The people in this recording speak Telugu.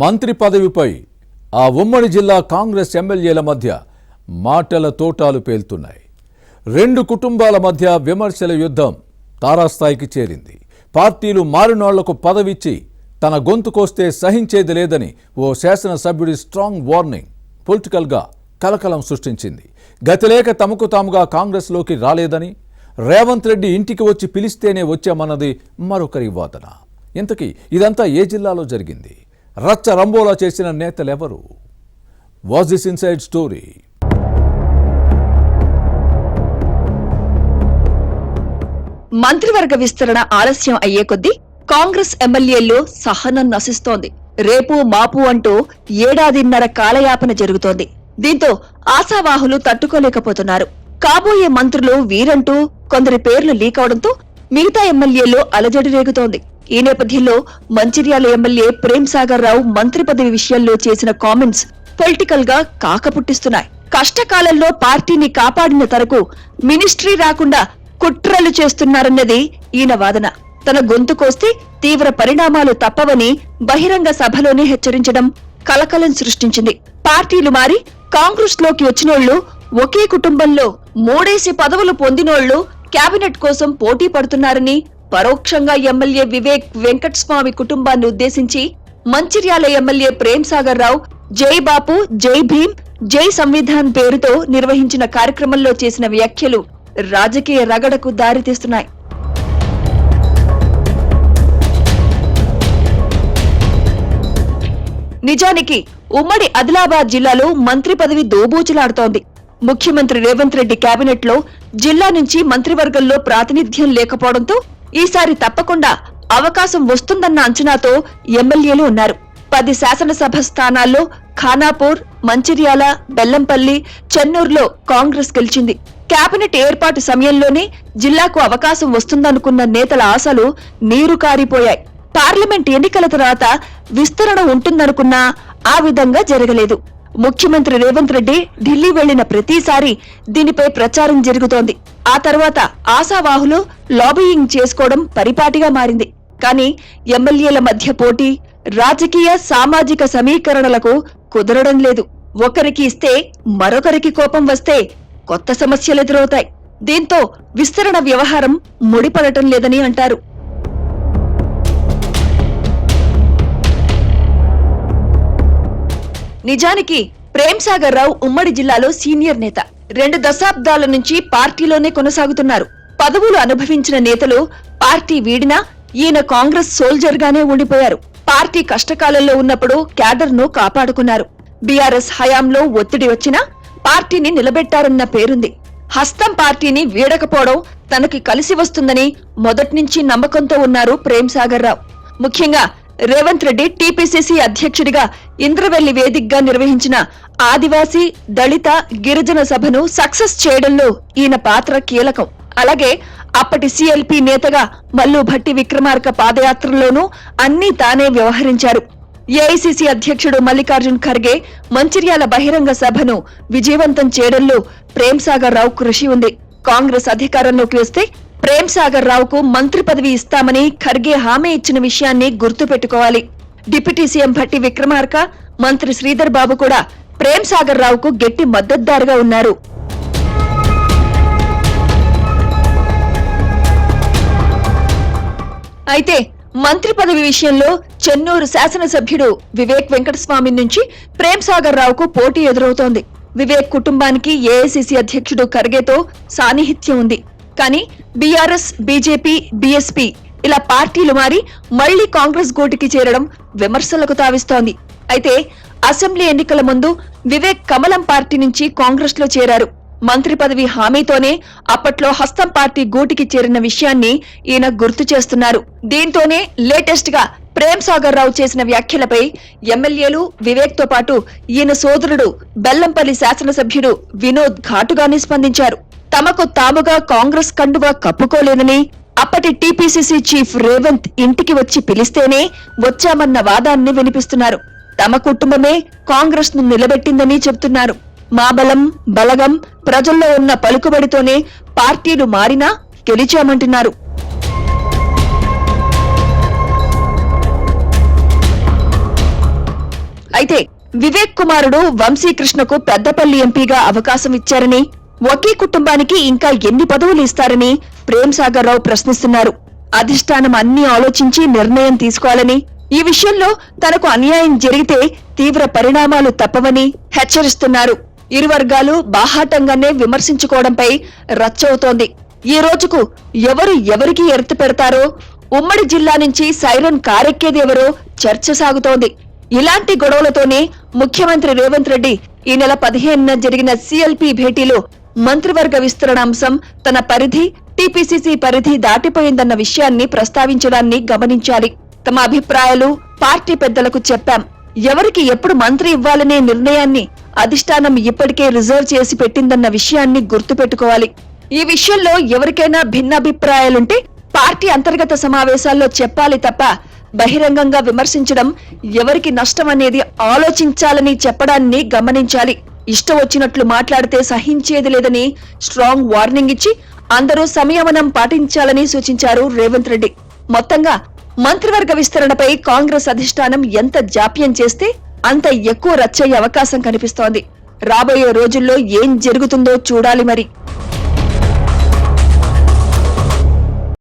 మంత్రి పదవిపై ఆ ఉమ్మడి జిల్లా కాంగ్రెస్ ఎమ్మెల్యేల మధ్య మాటల తోటాలు పేలుతున్నాయి. రెండు కుటుంబాల మధ్య విమర్శల యుద్ధం తారాస్థాయికి చేరింది. పార్టీలు మారినోళ్లకు పదవిచ్చి తన గొంతు కోస్తే సహించేది లేదని ఓ శాసనసభ్యుడి స్ట్రాంగ్ వార్నింగ్ పొలిటికల్గా కలకలం సృష్టించింది. గతిలేక తమకు తాముగా కాంగ్రెస్లోకి రాలేదని, రేవంత్ రెడ్డి ఇంటికి వచ్చి పిలిస్తేనే వచ్చామన్నది మరొకరి వాదన. ఇంతకీ ఇదంతా ఏ జిల్లాలో జరిగింది? రచ్చ రంబోలా చేసిన నేతలెవరు? Was this inside story? మంత్రివర్గ విస్తరణ ఆలస్యం అయ్యే కొద్దీ కాంగ్రెస్ ఎమ్మెల్యేల్లో సహనం నశిస్తోంది. రేపు మాపు అంటూ ఏడాదిన్నర కాలయాపన జరుగుతోంది. దీంతో ఆశావాహులు తట్టుకోలేకపోతున్నారు. కాబోయే మంత్రులు వీరంటూ కొందరి పేర్లు లీక్ అవడంతో మిగతా ఎమ్మెల్యేల్లో అలజడి రేగుతోంది. ఈ నేపథ్యంలో మంచిర్యాల ఎమ్మెల్యే ప్రేమ్ సాగర్ రావు మంత్రి పదవి విషయంలో చేసిన కామెంట్స్ పొలిటికల్ గా కాకపుట్టిస్తున్నాయి. కష్టకాలంలో పార్టీని కాపాడిన తరకు మినిస్ట్రీ రాకుండా కుట్రలు చేస్తున్నారన్నది ఈయన వాదన. తన గొంతు కోస్తే తీవ్ర పరిణామాలు తప్పవని బహిరంగ సభలోనే హెచ్చరించడం కలకలం సృష్టించింది. పార్టీలు మారి కాంగ్రెస్ లోకి వచ్చినోళ్లు, ఒకే కుటుంబంలో మూడేసి పదవులు పొందినోళ్లు కేబినెట్ కోసం పోటీ పడుతున్నారని పరోక్షంగా ఎమ్మెల్యే వివేక్ వెంకటస్వామి కుటుంబాన్ని ఉద్దేశించి మంచిర్యాల ఎమ్మెల్యే ప్రేమ్ సాగర్ రావు జై బాపు, జై భీమ్, జై సంవిధాన్ పేరుతో నిర్వహించిన కార్యక్రమంలో చేసిన వ్యాఖ్యలు రాజకీయ రగడకు దారితీస్తున్నాయి. నిజానికి ఉమ్మడి ఆదిలాబాద్ జిల్లాలో మంత్రి పదవి దోబూచులాడుతోంది. ముఖ్యమంత్రి రేవంత్ రెడ్డి కేబినెట్ లో జిల్లా నుంచి మంత్రివర్గంలో ప్రాతినిధ్యం లేకపోవడంతో ఈసారి తప్పకుండా అవకాశం వస్తుందన్న అంచనాతో ఎమ్మెల్యేలు ఉన్నారు. 10 శాసనసభ స్థానాల్లో ఖానాపూర్, మంచిర్యాల, బెల్లంపల్లి, చెన్నూరులో కాంగ్రెస్ గెలిచింది. కేబినెట్ ఏర్పాటు సమయంలోనే జిల్లాకు అవకాశం వస్తుందనుకున్న నేతల ఆశలు నీరు కారిపోయాయి. పార్లమెంట్ ఎన్నికల తర్వాత విస్తరణ ఉంటుందనుకున్నా ఆ విధంగా జరగలేదు. ముఖ్యమంత్రి రేవంత్ రెడ్డి ఢిల్లీ వెళ్లిన ప్రతిసారి దీనిపై ప్రచారం జరుగుతోంది. ఆ తర్వాత ఆశావాహులు లాబీయింగ్ చేసుకోవడం పరిపాటిగా మారింది. కానీ ఎమ్మెల్యేల మధ్య పోటీ, రాజకీయ సామాజిక సమీకరణలకు కుదరడం లేదు. ఒకరికి ఇస్తే మరొకరికి కోపం వస్తే కొత్త సమస్యలు ఎదురవుతాయి. దీంతో విస్తరణ వ్యవహారం ముడిపడటం లేదని అంటారు. నిజానికి ప్రేమ్ సాగర్ రావు ఉమ్మడి జిల్లాలో సీనియర్ నేత. 2 దశాబ్దాల నుంచి పార్టీలోనే కొనసాగుతున్నారు. పదవులు అనుభవించిన నేతలు పార్టీ వీడినా ఈయన కాంగ్రెస్ సోల్జర్ గానే ఉండిపోయారు. పార్టీ కష్టకాలంలో ఉన్నప్పుడు క్యాడర్ ను కాపాడుకున్నారు. బీఆర్ఎస్ హయాంలో ఒత్తిడి వచ్చినా పార్టీని నిలబెట్టారన్న పేరుంది. హస్తం పార్టీని వీడకపోవడం తనకి కలిసి వస్తుందని మొదట్నుంచి నమ్మకంతో ఉన్నారు ప్రేమ్ సాగర్ రావు. ముఖ్యంగా రేవంత్ రెడ్డి టీపీసీసీ అధ్యక్షుడిగా ఇంద్రవెల్లి వేదికగా నిర్వహించిన ఆదివాసీ, దళిత, గిరిజన సభను సక్సెస్ చేయడంలో ఈయన పాత్ర కీలకం. అలాగే అప్పటి సీఎల్పీ నేతగా మల్లు భట్టి విక్రమార్క పాదయాత్రలోనూ అన్నీ తానే వ్యవహరించారు. ఏఐసీసీ అధ్యక్షుడు మల్లికార్జున్ ఖర్గే మంచిర్యాల బహిరంగ సభను విజయవంతం చేయడంలో ప్రేమ్ సాగర్ రావు కృషి ఉంది. కాంగ్రెస్ అధికారంలోకి వస్తే ప్రేమ్ సాగర్ రావుకు మంత్రి పదవి ఇస్తామని ఖర్గే హామీ ఇచ్చిన విషయాన్ని గుర్తు పెట్టుకోవాలి. డిప్యూటీ సీఎం భట్టి విక్రమార్క, మంత్రి శ్రీధర్ బాబు కూడా ప్రేమ్ సాగర్ రావుకు గట్టి మద్దతుదారుగా ఉన్నారు. అయితే మంత్రి పదవి విషయంలో చెన్నూరు శాసనసభ్యుడు వివేక్ వెంకటస్వామి నుంచి ప్రేమ్ సాగర్ రావుకు పోటీ ఎదురవుతోంది. వివేక్ కుటుంబానికి ఏఐసీసీ అధ్యక్షుడు ఖర్గేతో సాన్నిహిత్యం ఉంది. కానీ బీఆర్ఎస్, బీజేపీ, బీఎస్పీ ఇలా పార్టీలు మారి మళ్లీ కాంగ్రెస్ గూటికి చేరడం విమర్శలకు తావిస్తోంది. అయితే అసెంబ్లీ ఎన్నికల ముందు వివేక్ కమలం పార్టీ నుంచి కాంగ్రెస్ లో చేరారు. మంత్రి పదవి హామీతోనే అప్పట్లో హస్తం పార్టీ గూటికి చేరిన విషయాన్ని ఈయన గుర్తు చేస్తున్నారు. దీంతోనే లేటెస్ట్ గా ప్రేమ్ సాగర్ రావు చేసిన వ్యాఖ్యలపై ఎమ్మెల్యేలు, వివేక్ తో పాటు ఈయన సోదరుడు బెల్లంపల్లి శాసనసభ్యుడు వినోద్ ఘాటుగానే స్పందించారు. తమకు తాముగా కాంగ్రెస్ కండువా కప్పుకోలేదని, అప్పటి టీపీసీసీ చీఫ్ రేవంత్ ఇంటికి వచ్చి పిలిస్తేనే వచ్చామన్న వాదాన్ని వినిపిస్తున్నారు. తమ కుటుంబమే కాంగ్రెస్ ను నిలబెట్టిందని చెబుతున్నారు. మా బలం, బలగం, ప్రజల్లో ఉన్న పలుకుబడితోనే పార్టీలు మారినా గెలిచామంటున్నారు. అయితే వివేక్ కుమారుడు వంశీకృష్ణకు పెద్దపల్లి ఎంపీగా అవకాశం ఇచ్చారని, ఒకే కుటుంబానికి ఇంకా ఎన్ని పదవులు ఇస్తారని ప్రేమ్ సాగర్ రావు ప్రశ్నిస్తున్నారు. అధిష్టానం అన్ని ఆలోచించి నిర్ణయం తీసుకోవాలని, ఈ విషయంలో తనకు అన్యాయం జరిగితే తీవ్ర పరిణామాలు తప్పవని హెచ్చరిస్తున్నారు. ఇరు వర్గాలు బాహాటంగానే విమర్శించుకోవడంపై రచ్చవుతోంది. ఈ రోజుకు ఎవరు ఎవరికి ఎర్త్ పెడతారో, ఉమ్మడి జిల్లా నుంచి సైరన్ కారెక్కేదెవరో చర్చ సాగుతోంది. ఇలాంటి గొడవలతోనే ముఖ్యమంత్రి రేవంత్ రెడ్డి ఈ నెల 15న జరిగిన సిఎల్పి భేటీలో మంత్రివర్గ విస్తరణ అంశం తన పరిధి, టీపీసీసీ పరిధి దాటిపోయిందన్న విషయాన్ని ప్రస్తావించడాన్ని గమనించాలి. తమ అభిప్రాయాలు పార్టీ పెద్దలకు చెప్పాం. ఎవరికి ఎప్పుడు మంత్రి ఇవ్వాలనే నిర్ణయాన్ని అధిష్టానం ఇప్పటికే రిజర్వ్ చేసి పెట్టిందన్న విషయాన్ని గుర్తుపెట్టుకోవాలి. ఈ విషయంలో ఎవరికైనా భిన్నాభిప్రాయాలుంటే పార్టీ అంతర్గత సమావేశాల్లో చెప్పాలి తప్ప బహిరంగంగా విమర్శించడం ఎవరికి నష్టమనేది ఆలోచించాలని చెప్పడాన్ని గమనించాలి. ఇష్టం వచ్చినట్లు మాట్లాడితే సహించేది లేదని స్ట్రాంగ్ వార్నింగ్ ఇచ్చి అందరూ సంయమనం పాటించాలని సూచించారు రేవంత్ రెడ్డి. మొత్తంగా మంత్రివర్గ విస్తరణపై కాంగ్రెస్ అధిష్టానం ఎంత జాప్యం చేస్తే అంత ఎక్కువ రచ్చయ్యే అవకాశం కనిపిస్తోంది. రాబోయే రోజుల్లో ఏం జరుగుతుందో చూడాలి మరి.